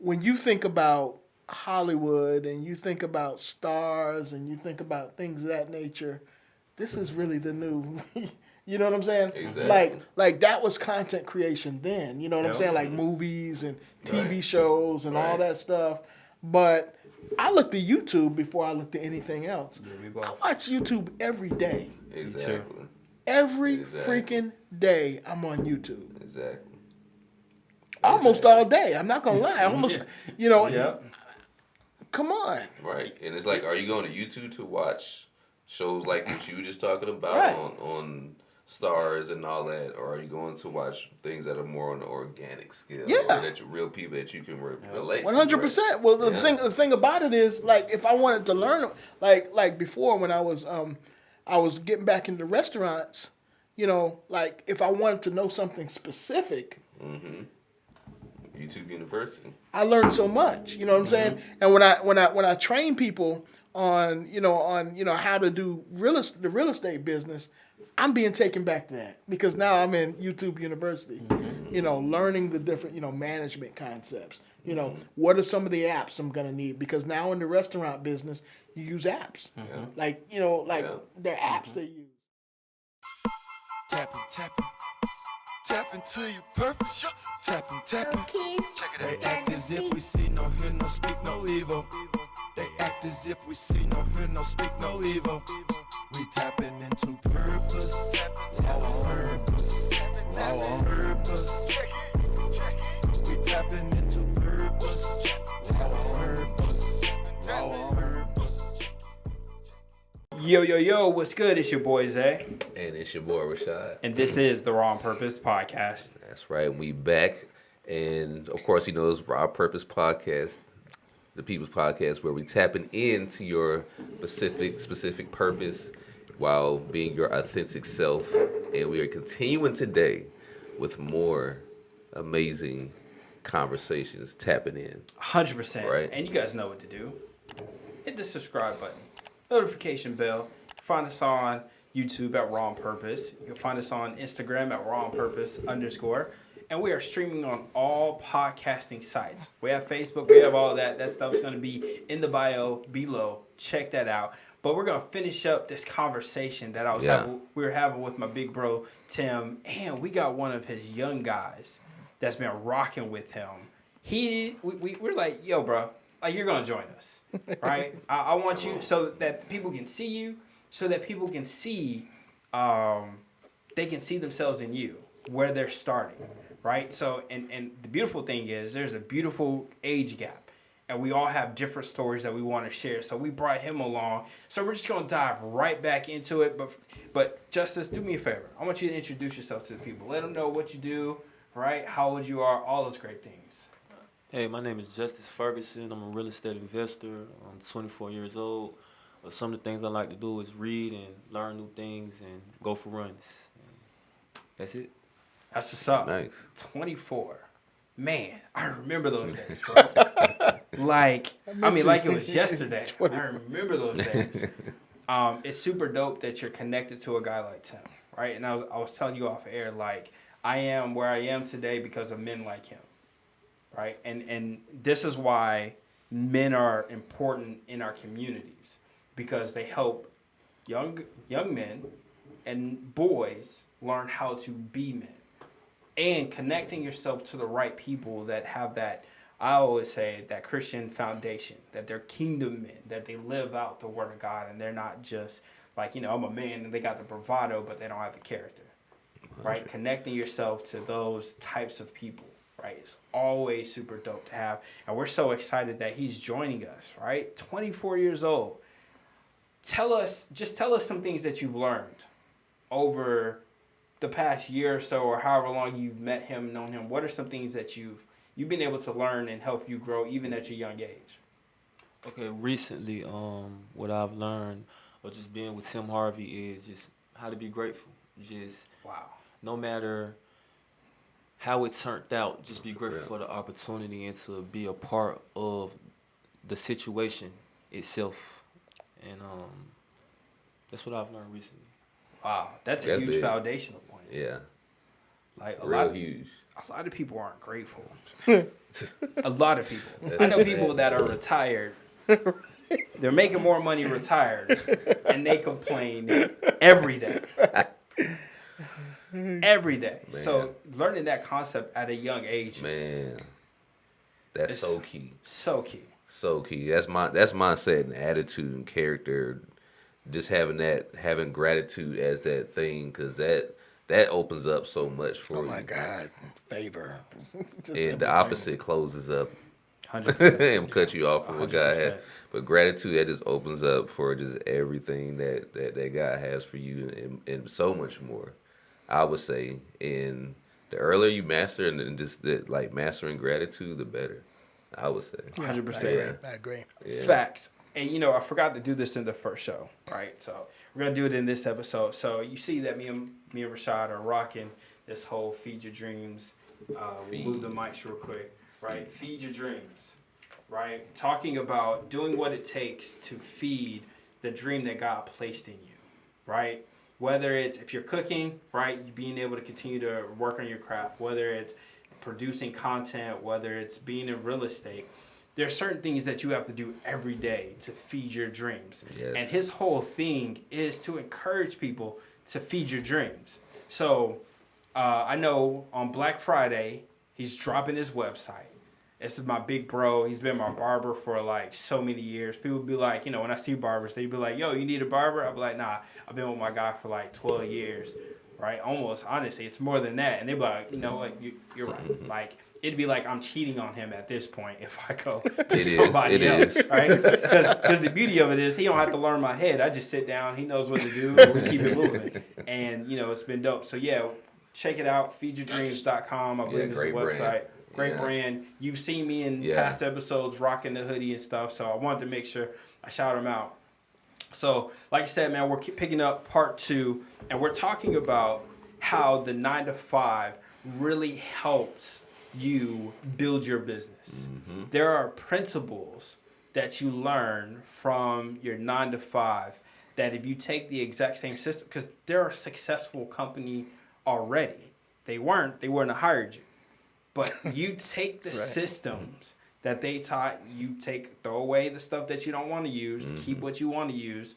when you think about Hollywood and you think about stars and you think about things of that nature, this is really the new. You know what I'm saying? Exactly. Like that was content creation then. You know what I'm Yep. saying? Like movies and TV Right. shows and all Right. that stuff. But I looked at YouTube before I looked at anything else. Yeah, we I both. watch YouTube every day. Exactly. Every Exactly. freaking day I'm on YouTube. Exactly. Almost all day. I'm not gonna lie. Almost, you know. Yep. Come on. Right. And it's like, are you going to YouTube to watch shows like what you were just talking about Right. on Stars and all that, or are you going to watch things that are more on the organic scale? Yeah. Or that you real people that you can relate to? 100%. Well, the Yeah. thing about it is, like, if I wanted to learn, like before when I was getting back into restaurants, you know, like if I wanted to know something specific, Mm-hmm. YouTube University. I learned so much. You know what I'm saying? And when I train people on how to do the real estate business, I'm being taken back to that because now I'm in YouTube University. You know, learning the different management concepts. You know, what are some of the apps I'm gonna need? Because now in the restaurant business, you use apps. Yeah. Like they're apps they use. Tap into your purpose. Tapping. Check it. They act as if we see, no hear, no speak, no evil. They act as if we see, no hear, no speak, no evil. We tapping into purpose. Our purpose. Our purpose. We tapping into purpose. Our purpose. Our purpose. Yo, what's good? It's your boy Zay, And it's your boy Rashad. and this is the Raw on Purpose podcast. That's right. We back. And of course, it's Raw Purpose Podcast, the People's Podcast, where we tapping into your specific purpose while being your authentic self. And we are continuing today with more amazing conversations, tapping in. 100%. Right. And you guys know what to do. Hit the subscribe button, notification bell. Find us on YouTube at Raw on Purpose. You can find us on Instagram at Raw on Purpose _. And we are streaming on all podcasting sites. We have Facebook, we have all that. That stuff's going to be in the bio below. Check that out. But we're going to finish up this conversation that we were having with my big bro, Tim. And we got one of his young guys that's been rocking with him. We're like, yo, bro, like you're going to join us, right? I want you so that people can see you, so that people can see, they can see themselves in you, where they're starting. Right? So, and the beautiful thing is there's a beautiful age gap and we all have different stories that we want to share. So we brought him along. So we're just going to dive right back into it. But Justice, do me a favor. I want you to introduce yourself to the people. Let them know what you do, right? How old you are, all those great things. Hey, my name is Justice Ferguson. I'm a real estate investor. I'm 24 years old. Some of the things I like to do is read and learn new things and go for runs. That's it. That's what's up. Nice. 24. Man, I remember those days, bro. like it was yesterday. I remember those days. It's super dope that you're connected to a guy like Tim, right? And I was telling you off air, like, I am where I am today because of men like him, right? And this is why men are important in our communities because they help young men and boys learn how to be men. And connecting yourself to the right people that have that, I always say, that Christian foundation, that they're kingdom men, that they live out the word of God, and they're not just like, I'm a man, and they got the bravado, but they don't have the character, right? Sure. Connecting yourself to those types of people, right, is always super dope to have. And we're so excited that he's joining us, right? 24 years old. Tell us some things that you've learned over the past year or so, or however long you've met him, known him. What are some things that you've been able to learn and help you grow even at your young age? Okay, recently, what I've learned, or just being with Tim Harvey, is just how to be grateful. Just no matter how it turned out, just be grateful for the opportunity and to be a part of the situation itself. And that's what I've learned recently. Wow, that's a huge big. foundational point. Yeah. Like Real huge. a lot of people aren't grateful. A lot of people. I know people that are retired. They're making more money retired, and they complain every day. Every day. Man. So learning that concept at a young age, man, that's so key. So key. So key. That's mindset and attitude and character. Just having gratitude as that thing, because that opens up so much for you. Oh my God, favor. And the opposite closes up 100%. And cut you off from what God has. But gratitude, that just opens up for just everything that God has for you, and so much more. I would say, and the earlier you master and just mastering gratitude, the better. I would say. 100%. I agree. Yeah. Facts. And I forgot to do this in the first show, right? So we're gonna do it in this episode. So you see that me and Rashad are rocking this whole feed your dreams. We'll move the mics real quick, right? Feed your dreams, right? Talking about doing what it takes to feed the dream that God placed in you, right? Whether it's if you're cooking, right, being able to continue to work on your craft, whether it's producing content, whether it's being in real estate, there are certain things that you have to do every day to feed your dreams. Yes. And his whole thing is to encourage people to feed your dreams. So I know on Black Friday, he's dropping his website. This is my big bro. He's been my barber for like so many years. People be like, when I see barbers, they be like, yo, you need a barber? I'll be like, nah, I've been with my guy for like 12 years, right? Almost, honestly, it's more than that. And they be like, you're right. Like, it'd be like I'm cheating on him at this point if I go to somebody else, right? Because the beauty of it is he don't have to learn my head. I just sit down. He knows what to do. And we keep it moving. And, it's been dope. So, yeah, check it out, feedyourdreams.com. I believe it's a website. Brand. Great brand. You've seen me in past episodes rocking the hoodie and stuff, so I wanted to make sure I shout them out. So, like I said, man, we're picking up part 2, and we're talking about how the 9 to 5 really helps you build your business. Mm-hmm. There are principles that you learn from your 9 to 5 that if you take the exact same system, because they're a successful company already. They wouldn't have hired you. But you take the systems that they taught, you throw away the stuff that you don't want to use, keep what you want to use,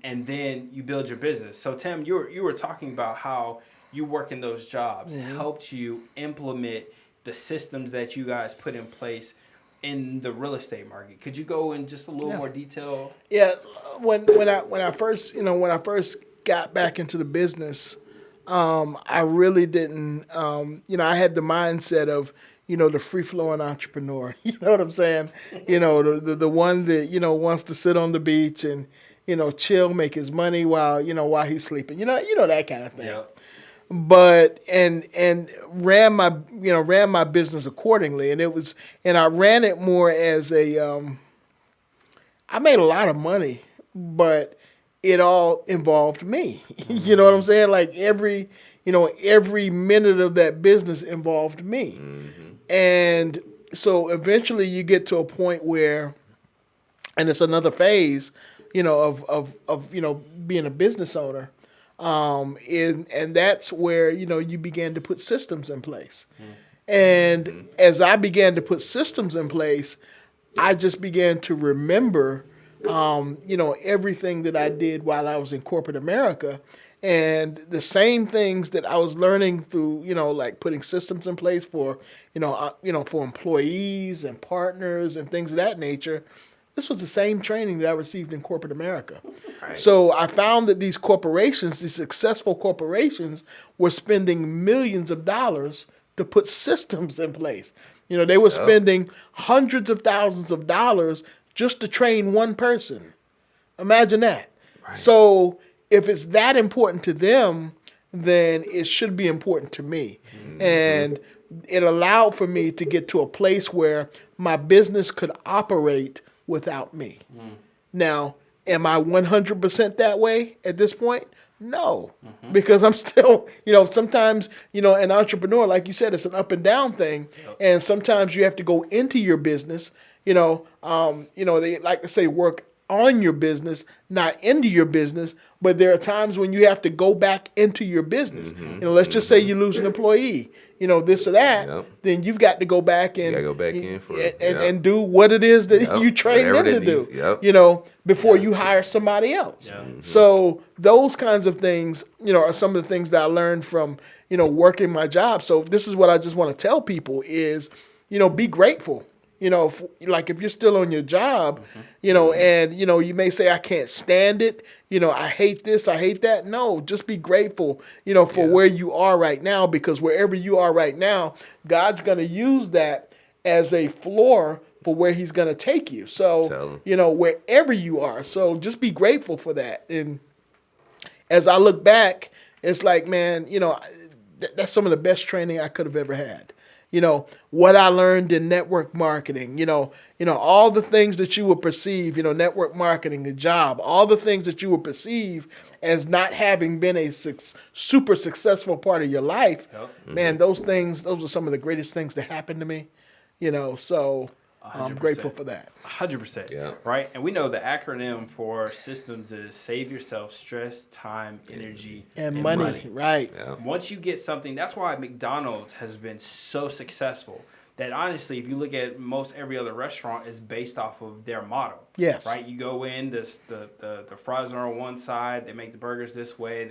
and then you build your business. So Tim, you were talking about how you working those jobs helped you implement the systems that you guys put in place in the real estate market. Could you go in just a little more detail? Yeah, when I first got back into the business, I really didn't, I had the mindset of, the free-flowing entrepreneur. You know what I'm saying? The one that, wants to sit on the beach and, chill, make his money while he's sleeping. That kind of thing. Yeah. But and ran my business accordingly, and I ran it more as I made a lot of money, but it all involved me. You know what I'm saying? Like every minute of that business involved me. Mm-hmm. And so eventually you get to a point where, and it's another phase, of being a business owner. And that's where, you began to put systems in place. Mm-hmm. And as I began to put systems in place, I just began to remember everything that I did while I was in corporate America, and the same things that I was learning through, like putting systems in place for, for employees and partners and things of that nature. This was the same training that I received in corporate America. Right. So I found that these corporations, these successful corporations, were spending millions of dollars to put systems in place. They were spending hundreds of thousands of dollars just to train one person. Imagine that. Right. So if it's that important to them, then it should be important to me. Mm-hmm. And it allowed for me to get to a place where my business could operate without me. Mm. Now, am I 100% that way at this point? No, because I'm still, sometimes, an entrepreneur, like you said, it's an up and down thing. Yep. And sometimes you have to go into your business, they like to say work on your business, not into your business, but there are times when you have to go back into your business. Let's just say you lose an employee, this or that, Yep. then you've got to go back and You gotta go back in for it. and do what it is that Yep. you train them Whatever to that do, needs- before you hire somebody else. Yeah. So those kinds of things, are some of the things that I learned from, working my job. So this is what I just want to tell people is, be grateful. If you're still on your job, and, you may say, I can't stand it. I hate this, I hate that. No, just be grateful, for where you are right now, because wherever you are right now, God's going to use that as a floor for where he's going to take you. So, wherever you are. So just be grateful for that. And as I look back, it's like, man, that's some of the best training I could have ever had. What I learned in network marketing, all the things that you would perceive, network marketing, the job, all the things that you would perceive as not having been a super successful part of your life, man, those are some of the greatest things that happened to me, so I'm grateful for that. 100%. Yeah. Right? And we know the acronym for systems is save yourself stress, time, energy, And money, right. Yeah. Once you get something, that's why McDonald's has been so successful. That honestly, if you look at most every other restaurant, is based off of their model. Yes. Right? You go in, the fries are on one side, they make the burgers this way,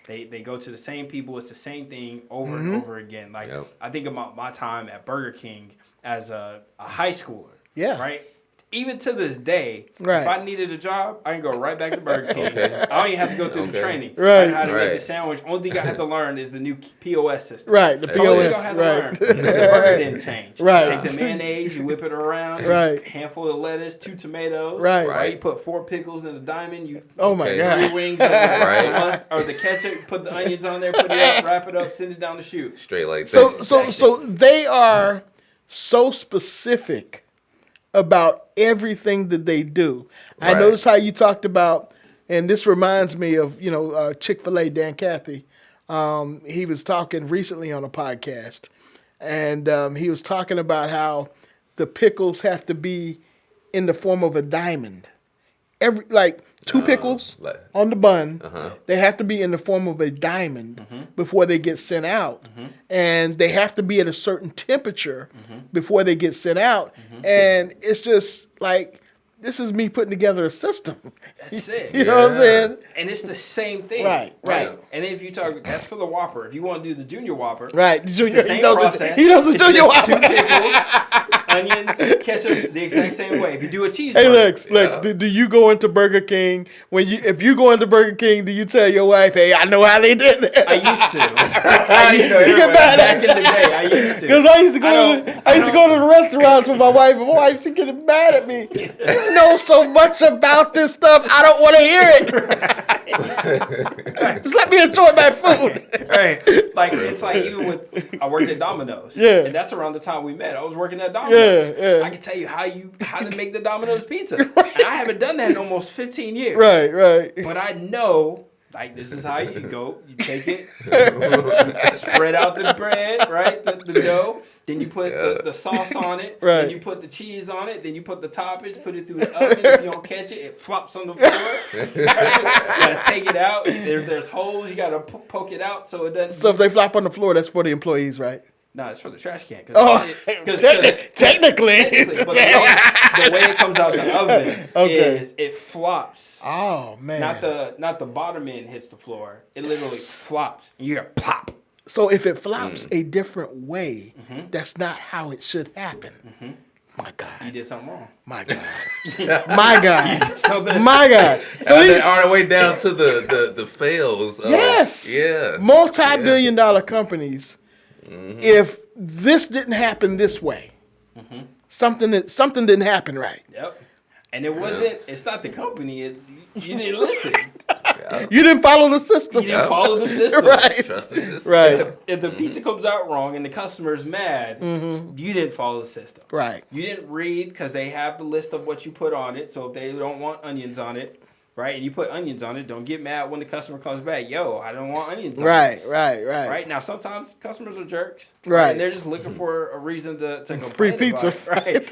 they go to the same people, it's the same thing over and over again. Like I think about my time at Burger King as a high schooler. Yeah. Right? Even to this day, Right. if I needed a job, I can go right back to Burger King. Okay. I don't even have to go through the training. Right. I know how to make Right. the sandwich. Only thing I have to learn is the new POS system. Right, the That's the only thing I POS, had to right. learn. The burger didn't change. Right. Take the mayonnaise, you whip it around. Right. Handful of lettuce, 2 tomatoes. Right. Right. You put 4 pickles in a diamond. You Oh my Okay. God. 3 wings of Right. or the ketchup. Put the onions on there. Put it up. Wrap it up. Send it down the chute. Straight like that. So they are so specific about everything that they do. I Right. noticed how you talked about, and this reminds me of, Chick-fil-A, Dan Cathy. He was talking recently on a podcast, and he was talking about how the pickles have to be in the form of a diamond. Two pickles like- on the bun, Uh-huh. they have to be in the form of a diamond before they get sent out. And they have to be at a certain temperature before they get sent out. And it's just like, this is me putting together a system. That's it. You know what I'm saying? And it's the same thing. Right. And then if you talk, that's for the Whopper. If you want to do the Junior Whopper, Right. it's Junior, the same he knows process. he knows the It's Junior just 2 Whopper. pickles, onions, ketchup, the exact same way. If you do a cheeseburger, Hey, Lex, do you go into Burger King if you go into Burger King, do you tell your wife, "Hey, I know how they did it"? I used to. I used to. You get mad Back in the day, I used to. Because I used to go to the restaurants with my wife, and my wife used to get mad at me. You know so much about this stuff, I don't want to hear it. Just let me enjoy my food. Right. Like, it's like even with, I worked at Domino's. Yeah. And that's around the time we met. I was working at Domino's. Yeah. I can tell you how to make the Domino's pizza. And I haven't done that in almost 15 years. Right. But I know, like, this is how you go. You take it, spread out the bread, right? The dough. Then you put the sauce on it. Right. Then you put the cheese on it. Then you put the toppings, put it through the oven. If you don't catch it, it flops on the floor. You gotta take it out. There's holes. You gotta poke it out so it doesn't. So if they flop on the floor, that's for the employees, right? No, it's for the trash can. Technically. But the way it comes out the oven Okay. is it flops. Oh man. Not the bottom end hits the floor. It literally flops. You hear plop. So if it flops a different way, that's not how it should happen. My God. You did something wrong. My God. My God. Something. My God. So They are the way down to the fails. yes. Yeah. Multi-billion-dollar companies. If this didn't happen this way, something didn't happen right. Yep. And it wasn't. It's not the company. It's you didn't listen. You didn't follow the system. You didn't follow the system. Right. Trust the system. Right. If the pizza comes out wrong and the customer's mad, you didn't follow the system. Right. You didn't read because they have the list of what you put on it. So if they don't want onions on it, right? And you put onions on it. Don't get mad when the customer comes back. Yo, I don't want onions on Right, this. right. Right now, sometimes customers are jerks, Right. And they're just looking for a reason to complain Free pizza. about it, right?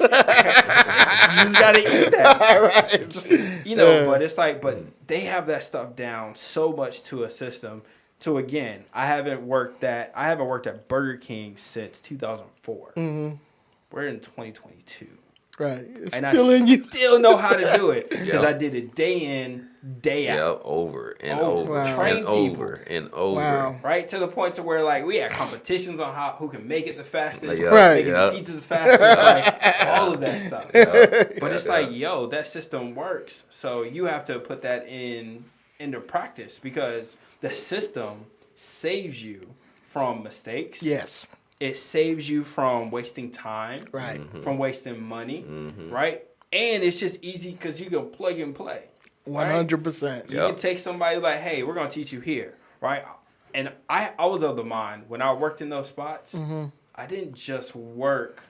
You just gotta eat that, Right. Just, but it's like, but they have that stuff down so much to a system. To again, I haven't worked at Burger King since 2004. Mm-hmm. We're in 2022. Right. It's And still I in you. still know how to do it because Yep. I did it day in, day out. Yeah, over and Oh, over wow. Train and people. over and over. Wow. Right to the point to where like we had competitions on who can make it the fastest, Yeah, Right. making yeah. the pizzas the fastest, like all of that stuff. Yeah, But it's yeah. like, yo, that system works. So you have to put that into practice because the system saves you from mistakes. Yes. It saves you from wasting time, Right. from wasting money, Mm-hmm. right? And it's just easy because you can plug and play. 100%. You Yep. can take somebody like, hey, we're going to teach you here, right? And I was of the mind when I worked in those spots, Mm-hmm. I didn't just work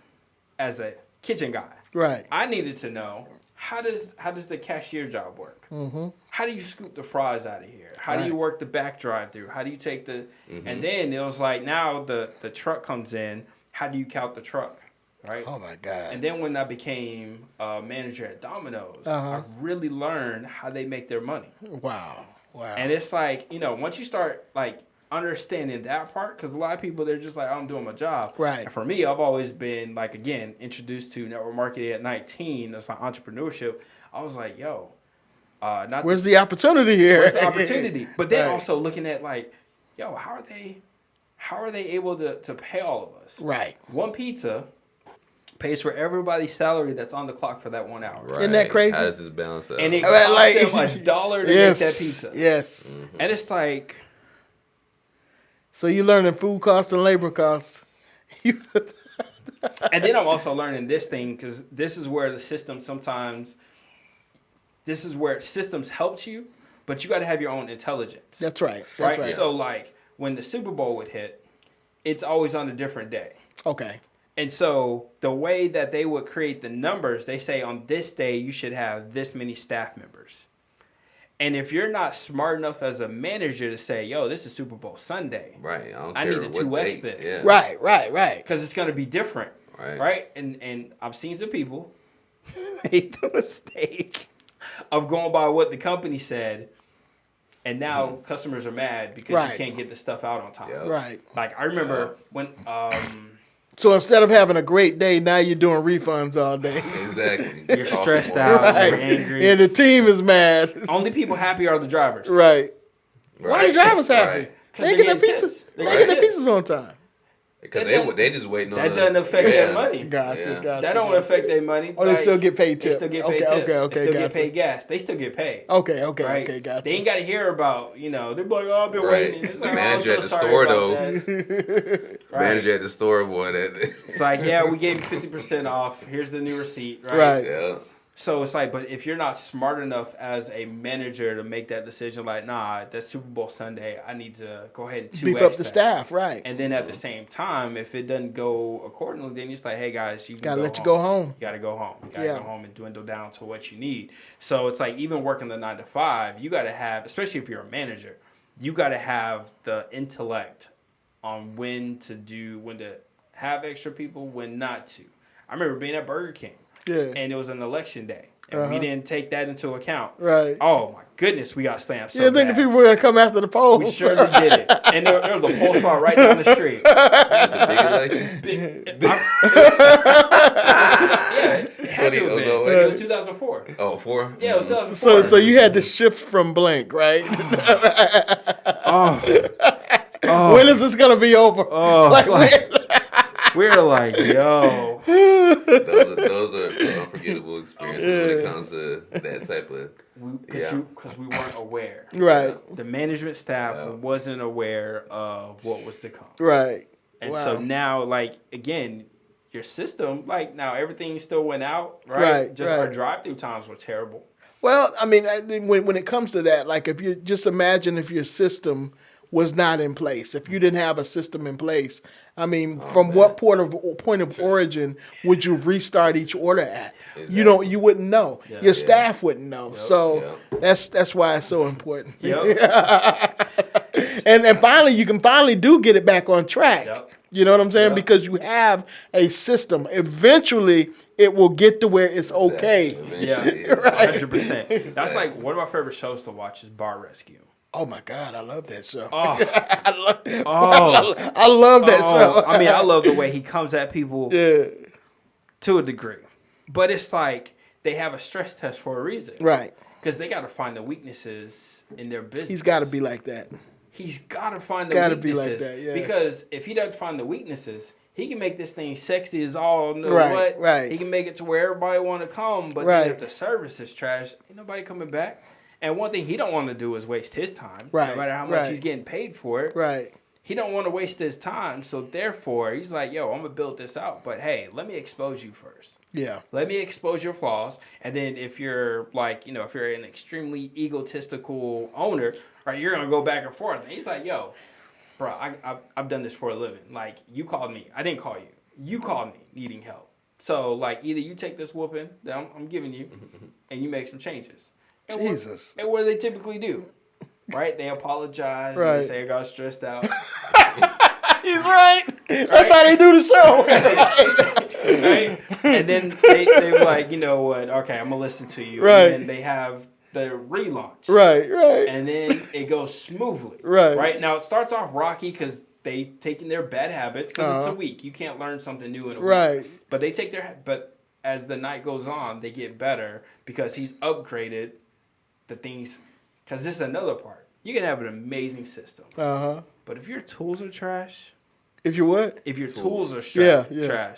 as a kitchen guy. Right. I needed to know how does the cashier job work? Mm-hmm. How do you scoop the fries out of here? How do you Right. work the back drive-through? How do you take the and then it was like now the truck comes in. How do you count the truck, right? Oh my God. And then when I became a manager at Domino's, Uh-huh. I really learned how they make their money. Wow. Wow. And it's like, once you start like understanding that part, because a lot of people, they're just like, I'm doing my job. Right. And for me, I've always been like, again, introduced to network marketing at 19. That's like entrepreneurship. I was like, yo, Where's the opportunity here? where's the opportunity? But then Right. also looking at like, yo, how are they able to pay all of us? Right. One pizza pays for everybody's salary that's on the clock for that 1 hour. Right. Isn't that crazy? How does this balance out? And it Right, costs like- them $1 to Yes. make that pizza. Yes. And it's like, So you learning food costs and labor costs. You- and then I'm also learning this thing because this is where the system this is where systems helps you, but you got to have your own intelligence. That's right. That's right. So like when the Super Bowl would hit, it's always on a different day. Okay. And so the way that they would create the numbers, they say on this day you should have this many staff members. And if you're not smart enough as a manager to say, yo, this is Super Bowl Sunday. Right. I care need to what 2X date. this. Yeah. Right. Right. Right. Because it's going to be different. Right. And I've seen some people make the mistake of going by what the company said. And now customers are mad because Right. you can't get the stuff out on time. Yep. Right. Like I remember when So instead of having a great day, now you're doing refunds all day. Exactly. you're Cost stressed more. out, Right. you're angry. And the team is mad. Only people happy are the drivers. Right. Why are the drivers happy? Right. They ain't getting their pizzas. They ain't getting their Right. pizzas on time. Because That they just waiting on That the- doesn't affect yeah. their money. Gotcha. Yeah. Gotcha. That don't affect their money. Oh, they still get paid They tip. still get paid Okay, tips. okay, They still gotcha. get paid gas. They still get paid. Okay. Okay. Right? Okay. Gotcha. They ain't got to hear about, they're like, oh, I've been Right. waiting. It's The like, manager I'm at so the sorry store, about though. that. Right. Manager at the store, boy. That. It's like, yeah, we gave you 50% off. Here's the new receipt, right? Right. Yeah. So it's like, but if you're not smart enough as a manager to make that decision, like, nah, that's Super Bowl Sunday, I need to go ahead and 2X Beef up the that. staff. Right. And then at the same time, if it doesn't go accordingly, then it's like, hey guys, you can Gotta go let home. you go home. You gotta go home. You gotta Yeah. go home and dwindle down to what you need. So it's like even working the 9 to 5, you gotta have, especially if you're a manager, you gotta have the intellect on when to have extra people, when not to. I remember being at Burger King, Yeah. and it was an election day, and we didn't take that into account. Right. Oh my goodness, we got slammed so You didn't think the bad. people were gonna come after the polls? We surely did it, and there was a poll spot right down the street. The big election. Yeah, it had to have been. It was 2004. Oh, 4? Yeah, it was 2004. So you had to shift from blank, right? When is this gonna be over? Oh, Like, we were like, yo. Those are some unforgettable experiences when it comes to that type of. Because we weren't aware. right, The management staff Yeah. wasn't aware of what was to come. right. And Wow. so now, like, again, your system, like, now everything still went out, right? Right, Just our right. drive-through times were terrible. Well, I mean, when it comes to that, like if you just imagine if your system was not in place, if you didn't have a system in place, I mean, from what point of origin would you restart each order at? Exactly. You wouldn't know. Yeah. Your staff wouldn't know. Yep. So that's why it's so important. Yep. And finally, you can do get it back on track. Yep. You know what I'm saying? Yep. Because you have a system. Eventually, it will get to where it's okay. Yeah, Right. 100%. That's like one of my favorite shows to watch is Bar Rescue. Oh my God, I love that show. Oh, I love that show. I mean, I love the way he comes at people Yeah. to a degree, but it's like they have a stress test for a reason, Right. Because they got to find the weaknesses in their business. He's got to be like that. He's got to find the gotta weaknesses. be like that, yeah. Because if he doesn't find the weaknesses, he can make this thing sexy as all know Right, what. right. He can make it to where everybody want to come, but Right. then if the service is trash, ain't nobody coming back. And one thing he don't want to do is waste his time. Right, No matter how much right. he's getting paid for it. Right. He don't want to waste his time. So therefore, he's like, yo, I'm going to build this out. But hey, let me expose you first. Yeah. Let me expose your flaws. And then if you're like, if you're an extremely egotistical owner, right, you're going to go back and forth. And he's like, yo, bro, I've done this for a living. Like, you called me. I didn't call you. You called me needing help. So, like, either you take this whooping that I'm giving you and you make some changes. And Jesus. What do they typically do? Right? They apologize. Right. And they say, I got stressed out. He's right. That's how they do the show. Right? And then they're like, you know what? Okay, I'm going to listen to you. Right. And then they have the relaunch. Right. Right. And then it goes smoothly. Right. Right? Now, it starts off rocky because they taking their bad habits because it's a week. You can't learn something new in a week. Right. But they take but as the night goes on, they get better because he's upgraded the things. Because this is another part. You can have an amazing system. Uh-huh. But if your tools are trash, If you what? if your tools are trash,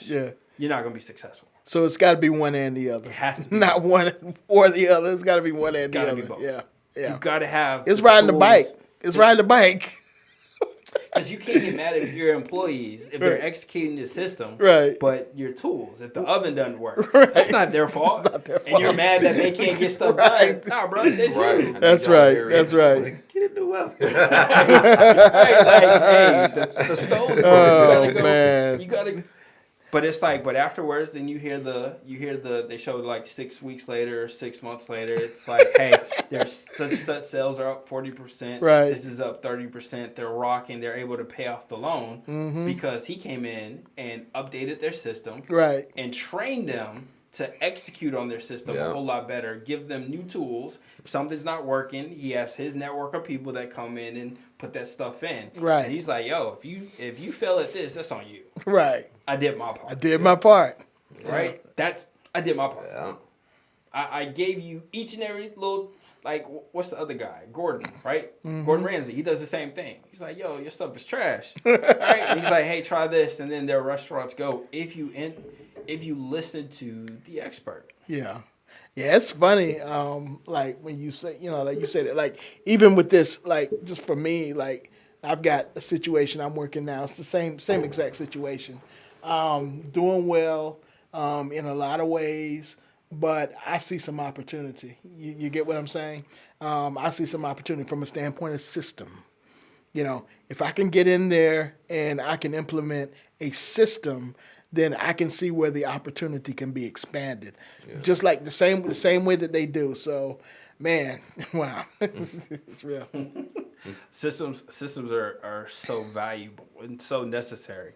Yeah. you're not going to be successful. So it's got to be one and the other. It has to be. Not one or the other. It's got to be one and the Gotta other. be both. Yeah. Yeah. You got to have It's riding the tools. bike. It's riding the bike. Because you can't get mad at your employees if they're executing the system. Right. But your tools, if the oven doesn't work, Right. that's not their fault. It's not their And you're fault. mad that they can't get stuff Right. done. Nah, bro, that's you. That's right. That's right. Get a new oven. Right, like, hey, the stove's broken. Oh, You gotta go. man. You gotta. But it's like, but afterwards, then you hear they showed like 6 weeks later or 6 months later. It's like, hey, there's such sales are up 40%. Right. This is up 30%. They're rocking. They're able to pay off the loan because he came in and updated their system Right. and trained them to execute on their system a whole lot better. Give them new tools. If something's not working, he has his network of people that come in and put that stuff in. Right. And he's like, yo, if you fail at this, that's on you. Right. I did my part. I did my part. Right? I did my part. Yeah. I gave you each and every little, like, what's the other guy? Gordon, right? Gordon Ramsay. He does the same thing. He's like, yo, your stuff is trash. Right? And he's like, hey, try this. And then their restaurants go, if you listen to the expert. Yeah. Yeah, it's funny. Like when you say, like you said it, like even with this, like just for me, like I've got a situation I'm working now. It's the same exact situation. Doing well in a lot of ways, but I see some opportunity. You get what I'm saying? I see some opportunity from a standpoint of system. If I can get in there and I can implement a system, then I can see where the opportunity can be expanded. Just like the same way that they do. So, man, wow, it's real. Systems are so valuable and so necessary.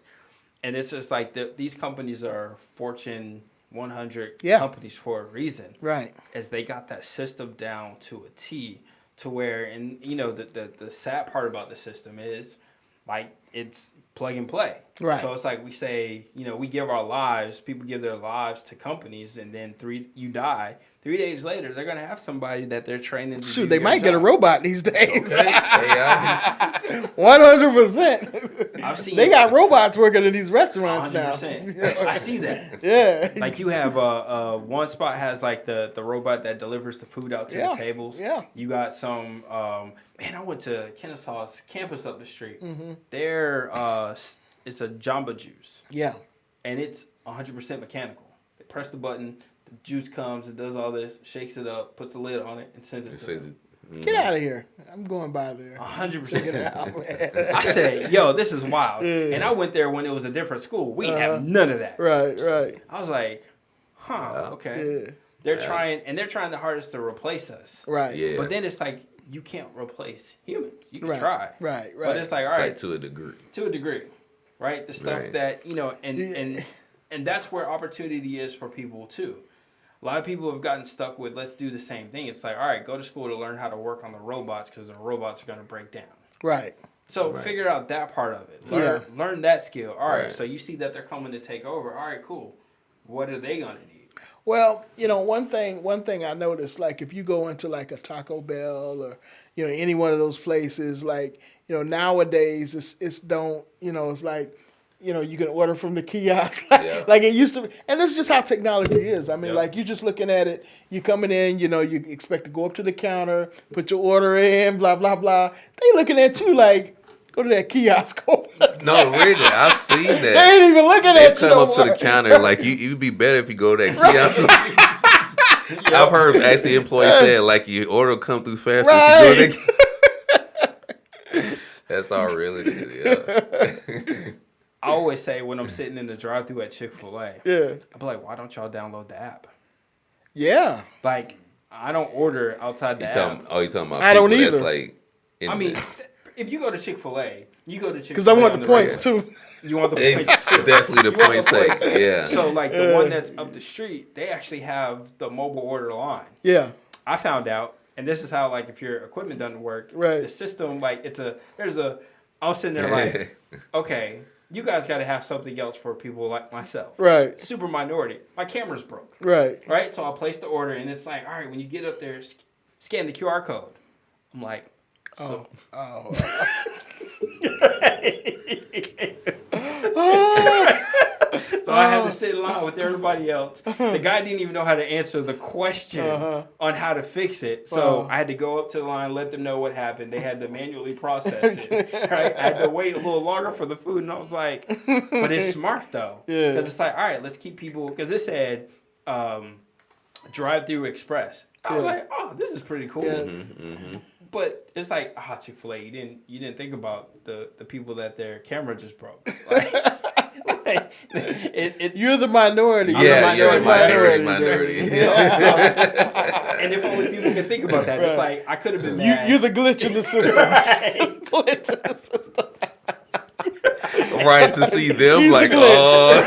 And it's just like these companies are Fortune 100 companies for a reason. Right. As they got that system down to a T, to where, and the sad part about the system is, like, it's plug and play. Right. So it's like we say, we give our lives, people give their lives to companies, and then you die. 3 days later, they're going to have somebody that they're training to Shoot, do they their might get a job. robot these days. Okay. Yeah. 100%. I've seen They got robots working in these restaurants now. 100%. I see that. Yeah. Like you have one spot has like the robot that delivers the food out to the tables. Yeah. You got some I went to Kennesaw's campus up the street. Mm-hmm. There it's a Jamba Juice. Yeah. And it's 100% mechanical. They press the button, the juice comes, it does all this, shakes it up, puts the lid on it, and sends it to them. Get out of here. I'm going by there. 100%. Get out, man. I said, yo, this is wild. And I went there when it was a different school. We didn't have none of that. Right. I was like, okay. Yeah. They're trying the hardest to replace us. Right. Yeah. But then it's like, you can't replace humans. You can Right. try. Right. But it's like, all It's right, like to a degree. to a degree, right? The stuff Right. that, and that's where opportunity is for people too. A lot of people have gotten stuck with, let's do the same thing. It's like, all right, go to school to learn how to work on the robots because the robots are going to break down. Right. So Right. figure out that part of it. Learn that skill. All right, so you see that they're coming to take over. All right, cool. What are they going to need? Well, one thing I noticed, like if you go into like a Taco Bell or any one of those places, like nowadays it's don't it's like you can order from the kiosk like it used to be, and this is just how technology is. I mean, like you're just looking at it, you coming in, you expect to go up to the counter, put your order in, blah blah blah. They looking at you like, go to that kiosk. No, really, I've seen that. They ain't even looking They at you. come up to the counter like you'd be better if you go to that kiosk. I've heard actually employees say like your order will come through faster if you go to that. That's all really is. Yeah. I always say when I'm sitting in the drive-thru at Chick-fil-A, Yeah. I'm like, why don't y'all download the app? Yeah. Like, I don't order outside the app. You talking about? I don't people either. That's like, I mean, if you go to Chick-fil-A, Because I want the points too. You want the it's points too. definitely the You want point the sake. Yeah. So like the one that's up the street, they actually have the mobile order line. Yeah. I found out, and this is how like if your equipment doesn't work, Right. the system like I was sitting there like, okay, you guys got to have something else for people like myself. Right. Super minority. My camera's broke. Right. Right. So I placed the order, and it's like, all right, when you get up there, scan the QR code. I'm like, so. So I had to sit in line with everybody else. The guy didn't even know how to answer the question on how to fix it. So I had to go up to the line, let them know what happened. They had to manually process it. Right? I had to wait a little longer for the food, and I was like, but it's smart though. Yeah. Because it's like, all right, let's keep people, because it said drive-through express. I was like, oh, this is pretty cool. Yeah. But it's like, Chick-fil-A, you didn't think about the people that their camera just broke. You're the minority. Yeah, you're the minority. And if only people can think about that, it's like I could have been mad. You're the glitch in the system. Glitch in the system. Right, to see them He's like, the glitch.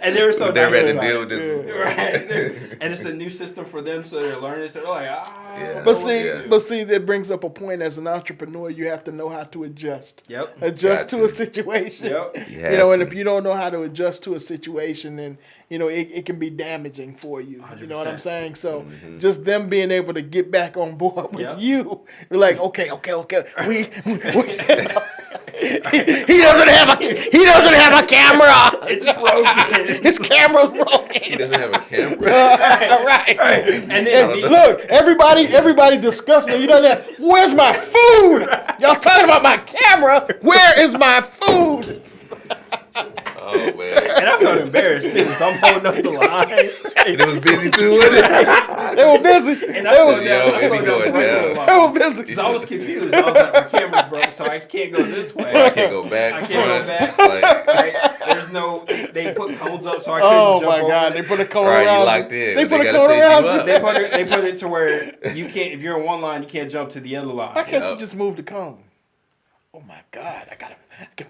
And they were so never nice had to about deal it. with this. Right. And it's a new system for them, so they're learning. So they're like, Yeah. But see, that brings up a point. As an entrepreneur, you have to know how to adjust. Yep. Adjust to Gotcha. a situation. Yep. And if you don't know how to adjust to a situation, then it can be damaging for you. You know what I'm 100%. saying? So just them being able to get back on board with Yep. you, you're like, okay. We he doesn't have a camera. It's broken. His camera's broken. He doesn't have a camera. Right. And then Look, everybody discussing. You know that? Where's my food? Y'all talking about my camera? Where is my food? Oh man. and I felt embarrassed too, so I'm holding up the line. And it was busy too, wasn't it? They were busy. And I slowed Yo, down. I it be slowed down going the regular down. They line. were busy. Because I was confused. I was like, my camera's broke, so I can't go this way. I can't go back. I can't go back. Like, Right? There's no. They put cones up, so I couldn't Oh jump my over God! it. They put a cone right, around. you locked in. They put a gotta cone set around you you. up. They put it to where you can't. If you're in one line, you can't jump to the other line. Why can't you Yep. just move the cone? Oh my God! I can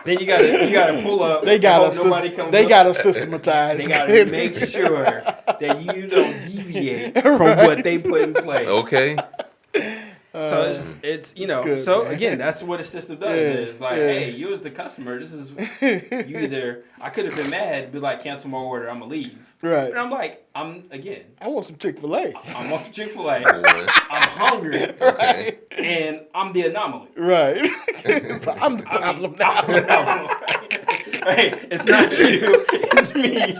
Then you gotta pull up. They got hope nobody comes They up. got to systematize. They gotta make sure that you don't deviate from what they put in place. Okay. So it's good, so man. again, that's what a system does. Yeah, Is like, yeah. hey, you as the customer, this is you either. I could have been mad, be like, cancel my order, I'm gonna leave. Right. But I'm like, I want some Chick-fil-A. I'm on some Chick-fil-A. Boy. I'm hungry, Okay. and I'm the anomaly. Right. So I'm the problem now. Hey, it's not you, it's me.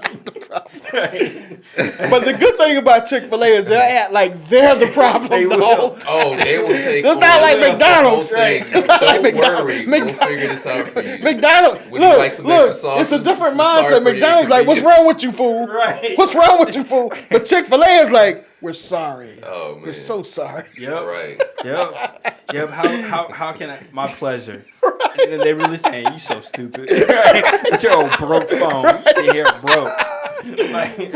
problem. But the good thing about Chick-fil-A is they're the problem. They will. They will take. It's not like McDonald's. It's not like Don't McDonald's. worry, we'll figure this out for you. McDonald's, Would you like some extra sauces? it's a different We're sorry mindset. for your McDonald's like, what's inconvenience. wrong with you, fool? Right. What's wrong with you, fool? But Chick-fil-A is like, we're sorry. Oh man, We're so sorry. Yep. right. Yep. How can I? My pleasure. And then they really saying, you so stupid. Right? With your old broke phone. Sit here broke. Like,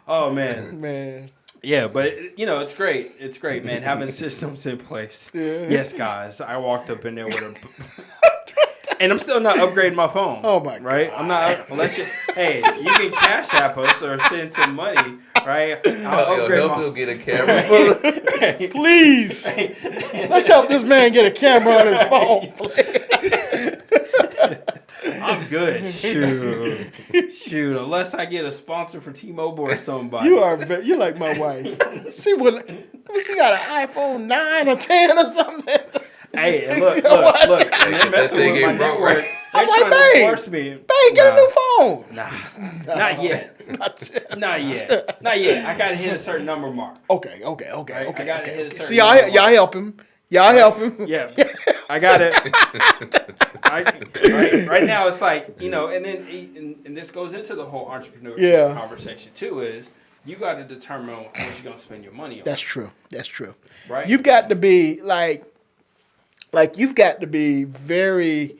oh man. Man. Yeah, but it's great. It's great, man. Having systems in place. Yeah. Yes, guys. I walked up in there with a, and I'm still not upgrading my phone. Oh my right? God. I'm not unless you. Hey, you can Cash App us or send some money, right? I'll upgrade Help my. him get a camera. Right. Please. Let's help this man get a camera on his phone. I'm good. Shoot. Unless I get a sponsor for T-Mobile or somebody. You're like my wife. She got an iPhone 9 or 10 or something. Hey, and look. What? And they're messing thing with my ain't broke, network. right? They're I'm like, trying to babe, force me. Babe, get a new phone. Nah. Not yet. Not yet. I gotta hit a certain number mark. Okay. I gotta hit a certain See, number y'all mark. help him. Y'all help him. Yeah, I got it. Right now, it's like, and then and this goes into the whole entrepreneurship conversation too. Is you got to determine what you're gonna spend your money on. That's true. Right. You've got to be you've got to be very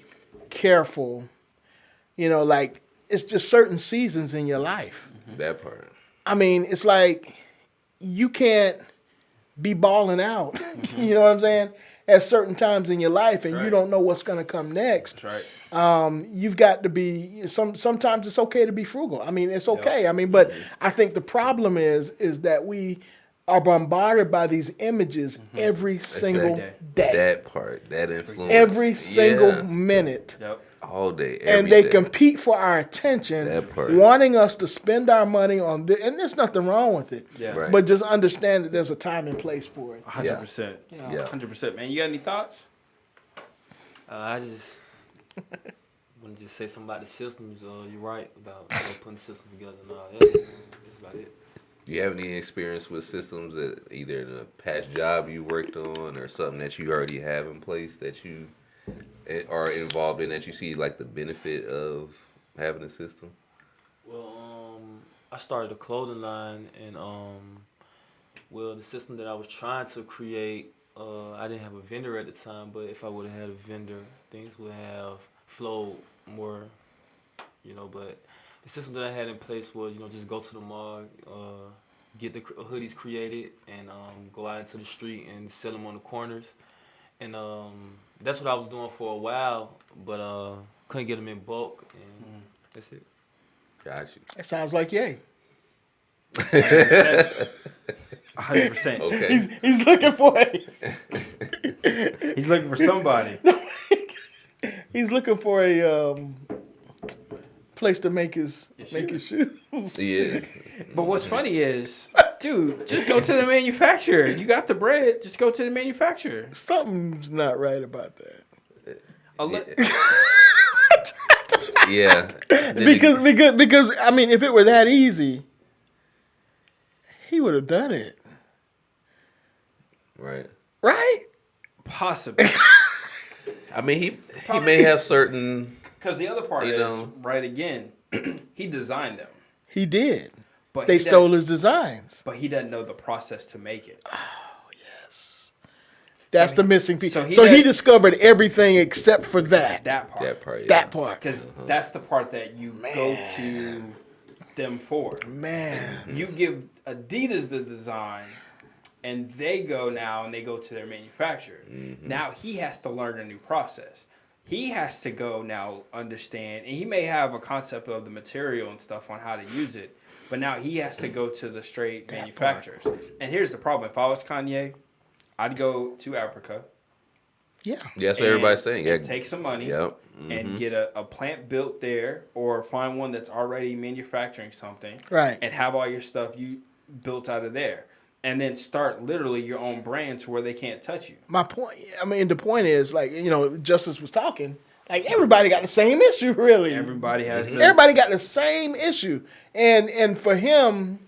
careful. It's just certain seasons in your life. That part. I mean, it's like you can't be balling out. You know what I'm saying? At certain times in your life, and you don't know what's going to come next. That's right. You've got to be. Sometimes it's okay to be frugal. I mean, it's okay. I mean, but I think the problem is that we are bombarded by these images every single day. That part. That influence. Every single minute. Yep. All day. And they compete for our attention, That part. wanting us to spend our money on this. And there's nothing wrong with it. Yeah. Right. But just understand that there's a time and place for it. 100%. Yeah. 100%. Man, you got any thoughts? I just want to just say something about the systems. You're right about putting systems together. That's about it. Do you have any experience with systems that either in a past job you worked on or something that you already have in place that you are involved in that you see like the benefit of having a system? Well, I started a clothing line, and the system that I was trying to create, I didn't have a vendor at the time, but if I would have had a vendor, things would have flowed more, but the system that I had in place was, just go to the mall, get the hoodies created, and go out into the street and sell them on the corners. And that's what I was doing for a while, but couldn't get them in bulk, and that's it. Got you. It sounds like yay. 100%. Okay. He's looking for He's looking for somebody. He's looking for a place to make his shoes. Yeah. But what's funny is, dude, just go to the manufacturer. You got the bread. Just go to the manufacturer. Something's not right about that. Yeah. Because I mean, if it were that easy, he would have done it. Right. Right? Possibly. I mean, he may have certain. Because the other part is, right again, he designed them. He did. But They stole his designs. But he doesn't know the process to make it. That's the missing piece. so So he he discovered everything except for that. That part. That part. Yeah. That part. Because that's the part that you go to them for. Man. You give Adidas the design, and they go to their manufacturer. Mm-hmm. Now he has to learn a new process. He has to go now understand, and he may have a concept of the material and stuff on how to use it, but now he has to go to the straight manufacturers. And here's the problem. If I was Kanye, I'd go to Africa. Yeah. Yeah, that's what everybody's saying. Yeah. Take some money. Yep. And get a plant built there, or find one that's already manufacturing something. Right. And have all your stuff you built out of there. And then start literally your own brand to where they can't touch you. My point, I mean, the point is, like, Justice was talking, Like everybody got the same issue, really. Everybody has the Everybody got the same issue, and for him,